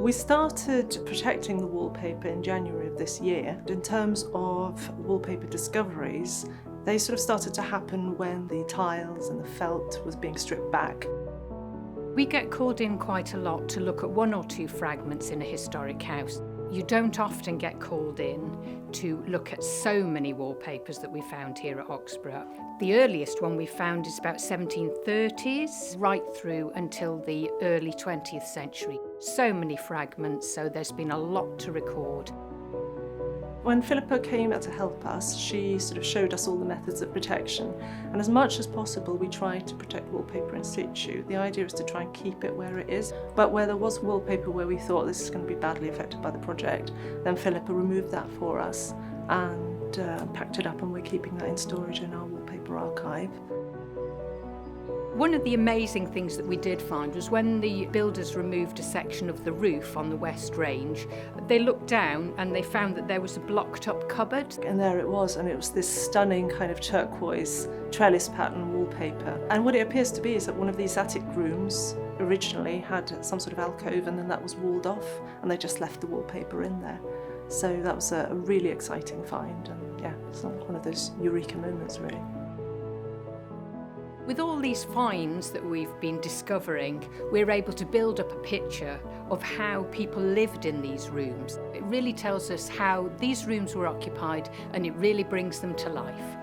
We started protecting the wallpaper in January of this year. In terms of wallpaper discoveries, they sort of started to happen when the tiles and the felt was being stripped back. We get called in quite a lot to look at one or two fragments in a historic house. You don't often get called in to look at so many wallpapers that we found here at Oxburgh. The earliest one we found is about 1730s, right through until the early 20th century. So many fragments, so there's been a lot to record. When Philippa came out to help us, she sort of showed us all the methods of protection. And as much as possible, we tried to protect wallpaper in situ. The idea is to try and keep it where it is. But where there was wallpaper where we thought this is going to be badly affected by the project, then Philippa removed that for us and packed it up, and we're keeping that in storage in our wallpaper archive. One of the amazing things that we did find was when the builders removed a section of the roof on the West Range, they looked down and they found that there was a blocked up cupboard. And there it was, and it was this stunning kind of turquoise trellis pattern wallpaper. And what it appears to be is that one of these attic rooms originally had some sort of alcove, and then that was walled off and they just left the wallpaper in there. So that was a really exciting find, and yeah, it's one of those eureka moments really. With all these finds that we've been discovering, we're able to build up a picture of how people lived in these rooms. It really tells us how these rooms were occupied, and it really brings them to life.